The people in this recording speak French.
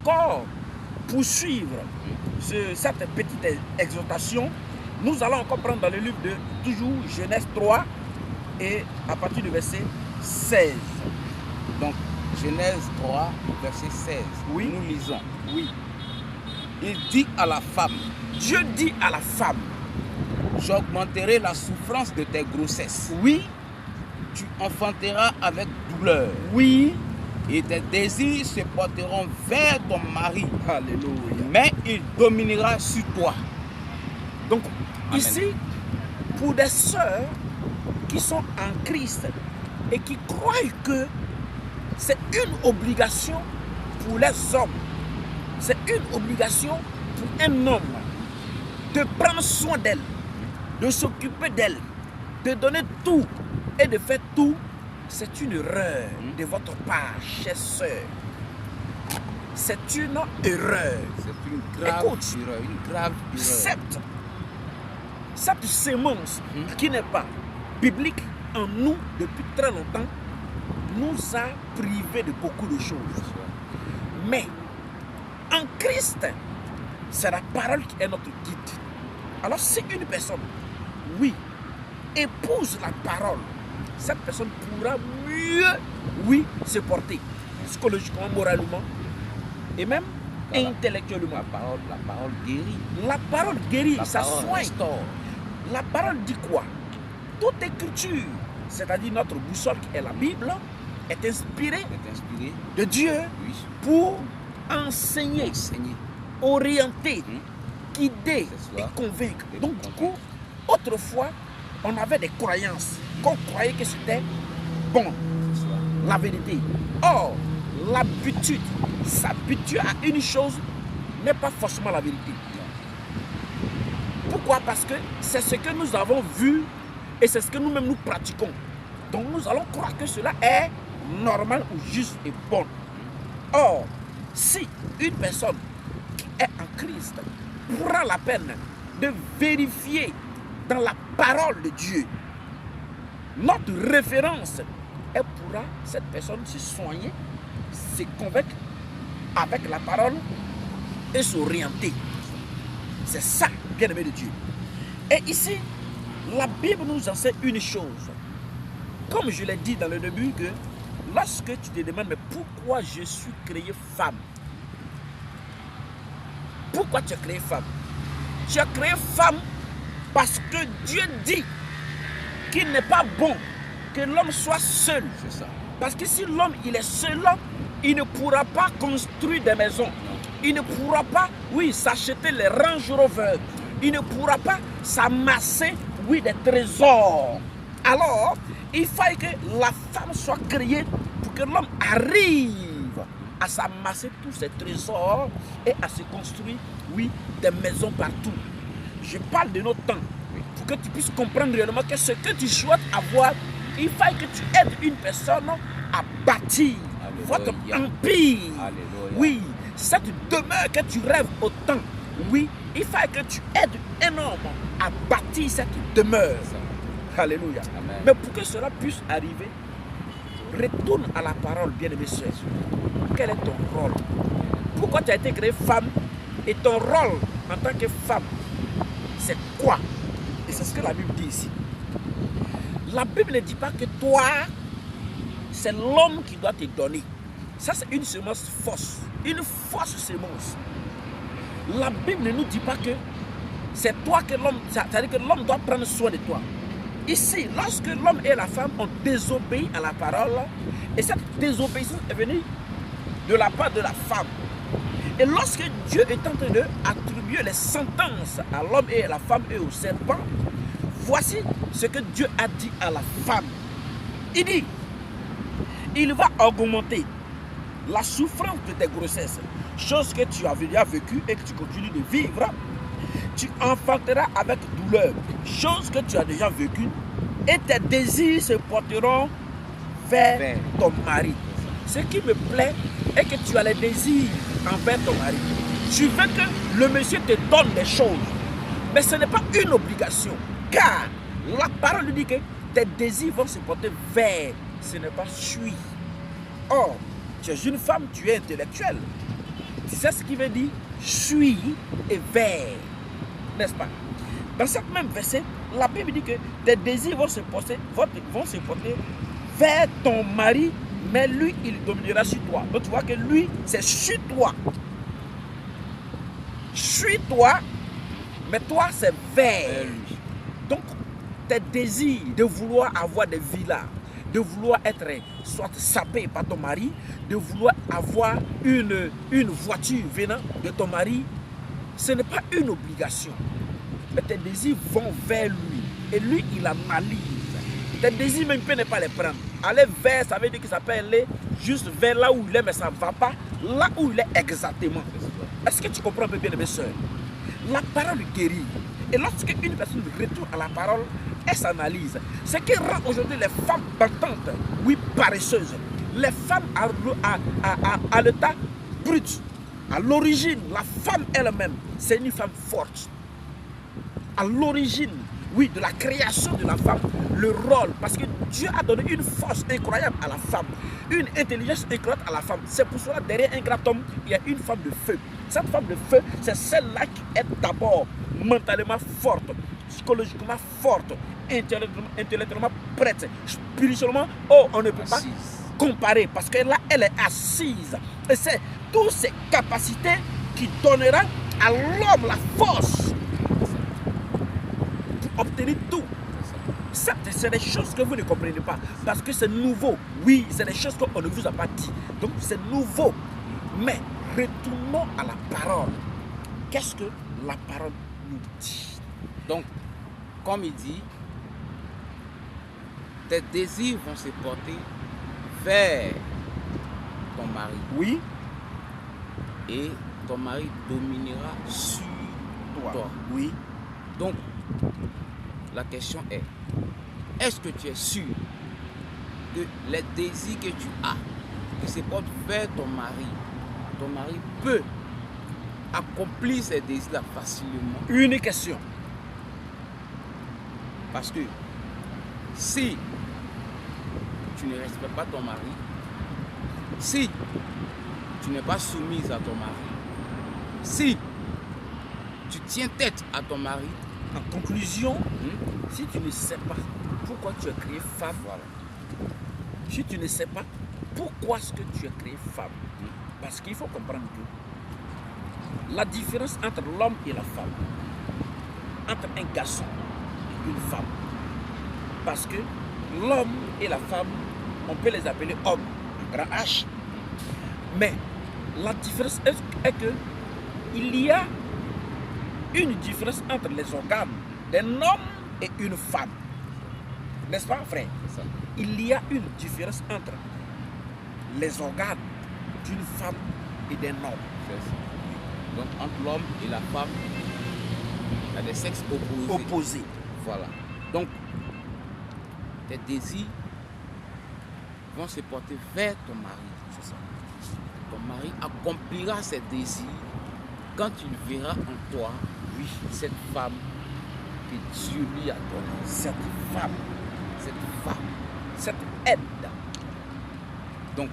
encore poursuivre cette petite exhortation, nous allons encore prendre dans le livre de toujours Genèse 3 et à partir du verset 16. Donc, Genèse 3, verset 16. Oui. Nous lisons. Oui. Il dit à la femme, Dieu dit à la femme, j'augmenterai la souffrance de tes grossesses. oui, Tu enfanteras avec douleur. oui, Et tes désirs se porteront vers ton mari. alléluia. Mais il dominera sur toi. Donc, Amen. ici, pour des sœurs qui sont en Christ et qui croient que c'est une obligation pour les hommes, c'est une obligation pour un homme de prendre soin d'elle, de s'occuper d'elle, de donner tout et de faire tout, c'est une erreur de votre part, chère sœur. C'est une erreur. C'est une grave Écoute, erreur. Une grave erreur. Cette sémence qui n'est pas biblique en nous depuis très longtemps nous a privés de beaucoup de choses. Mais en Christ, c'est la parole qui est notre guide. Alors si une personne, oui, épouse la parole, cette personne pourra mieux, oui, se porter psychologiquement, moralement et même Voilà. intellectuellement. La parole guérit. La parole guérit, La ça parole soigne. restaure. La parole dit quoi? Toute écriture, c'est-à-dire notre boussole qui est la Bible, est inspirée Est inspiré. de Dieu Oui. pour enseigner, Enseigner. orienter, guider C'est et cela. convaincre. Et Donc du coup, convaincre. autrefois, on avait des croyances qu'on croyait que c'était bon, C'est cela. la vérité. Or, l'habitude, s'habituer à une chose n'est pas forcément la vérité. Pourquoi? Parce que c'est ce que nous avons vu et c'est ce que nous-mêmes nous pratiquons. Donc nous allons croire que cela est normal ou juste et bon. Or, si une personne qui est en Christ prend la peine de vérifier dans la parole de Dieu notre référence, elle pourra, cette personne, se soigner, se convaincre avec la parole et s'orienter. C'est ça, bien-aimé de Dieu. Et ici, la Bible nous enseigne une chose. Comme je l'ai dit dans le début, que lorsque tu te demandes, mais pourquoi je suis créé femme? Pourquoi tu as créé femme? Tu as créé femme parce que Dieu dit qu'il n'est pas bon que l'homme soit seul. C'est ça. Parce que si l'homme il est seul, il ne pourra pas construire des maisons. Il ne pourra pas, oui, s'acheter les Range Rover. Il ne pourra pas s'amasser, oui, des trésors. Alors, il faut que la femme soit créée pour que l'homme arrive à s'amasser tous ces trésors et à se construire, oui, des maisons partout. Je parle de notre temps, pour que tu puisses comprendre réellement que ce que tu souhaites avoir, il faut que tu aides une personne à bâtir votre empire. Alléluia. Oui, cette demeure que tu rêves autant, oui, il faut que tu aides un homme à bâtir cette demeure. Alléluia. Amen. Mais pour que cela puisse arriver, retourne à la parole, bien-aimé sœur. Quel est ton rôle? Pourquoi tu as été créée femme? Et ton rôle en tant que femme, c'est quoi? Et c'est ce que la Bible dit ici. La Bible ne dit pas que toi, c'est l'homme qui doit te donner. Ça, c'est une semence fausse. Une fausse semence. La Bible ne nous dit pas que c'est toi que l'homme... C'est-à-dire que l'homme doit prendre soin de toi. Ici, lorsque l'homme et la femme ont désobéi à la parole, et cette désobéissance est venue de la part de la femme. Et lorsque Dieu est en train d'attribuer les sentences à l'homme et à la femme et au serpent, voici ce que Dieu a dit à la femme. Il dit, il va augmenter la souffrance de tes grossesses, chose que tu as déjà vécue et que tu continues de vivre. Tu enfanteras avec douleur, chose que tu as déjà vécue, et tes désirs se porteront vers ton mari. Ce qui me plaît est que tu as les désirs envers ton mari. Tu veux que le monsieur te donne des choses, mais ce n'est pas une obligation, car la parole dit que tes désirs vont se porter vers, ce n'est pas suis. Or, tu es une femme, tu es intellectuelle. Tu sais ce qui veut dire suis et vers, n'est-ce pas? Dans cette même verset, la Bible dit que tes désirs vont se porter vers ton mari, mais lui, il dominera sur toi. Donc tu vois que lui, c'est sur toi. Suis-toi, mais toi, c'est vers lui. Donc, tes désirs de vouloir avoir des villas, de vouloir être soit sapé par ton mari, de vouloir avoir une voiture venant de ton mari, ce n'est pas une obligation. Mais tes désirs vont vers lui. Et lui, il analyse. Tes désirs, même, il ne peut pas les prendre. Aller vers, ça veut dire que ça peut aller juste vers là où il est, mais ça ne va pas là où il est exactement. Est-ce que tu comprends un peu bien, mes soeurs? La parole guérit. Et lorsque une personne retourne à la parole, elle s'analyse. Ce qui rend aujourd'hui les femmes battantes, oui, paresseuses, les femmes à l'état brut. À l'origine, la femme elle-même, c'est une femme forte. À l'origine, oui, de la création de la femme, le rôle, parce que Dieu a donné une force incroyable à la femme, une intelligence incroyable à la femme. C'est pour cela, derrière un grand homme, il y a une femme de feu. Cette femme de feu, c'est celle-là qui est d'abord mentalement forte, psychologiquement forte, intellectuellement prête, spirituellement, oh, on ne peut pas comparer, parce que là, elle est assise. Et c'est toutes ces capacités qui donneront à l'homme la force pour obtenir tout. C'est des choses que vous ne comprenez pas, parce que c'est nouveau. Oui, c'est des choses qu'on ne vous a pas dit. Donc c'est nouveau. Mais retournons à la parole. Qu'est-ce que la parole nous dit? Donc, comme il dit, tes désirs vont se porter vers ton mari. Oui. Et ton mari dominera sur toi. Oui. Donc, la question est, est-ce que tu es sûr que les désirs que tu as, qui se portent vers ton mari peut accomplir ces désirs facilement? Une question. Parce que si tu ne respectes pas ton mari, si tu n'es pas soumise à ton mari, si tu tiens tête à ton mari, en conclusion, si tu ne sais pas pourquoi tu as créé femme, voilà. Si tu ne sais pas pourquoi est-ce que tu as créé femme, parce qu'il faut comprendre que la différence entre l'homme et la femme, entre un garçon et une femme, parce que l'homme et la femme, on peut les appeler hommes, un grand H, mais la différence est que il y a une différence entre les organes d'un homme et une femme. N'est-ce pas, frère? Il y a une différence entre les organes d'une femme et d'un homme. Donc, entre l'homme et la femme, il y a des sexes opposés. Voilà. Donc, tes désirs vont se porter vers ton mari. C'est ça. Ton mari accomplira ses désirs quand il verra en toi, oui, cette femme que Dieu lui a donnée. Cette femme, cette aide. Donc,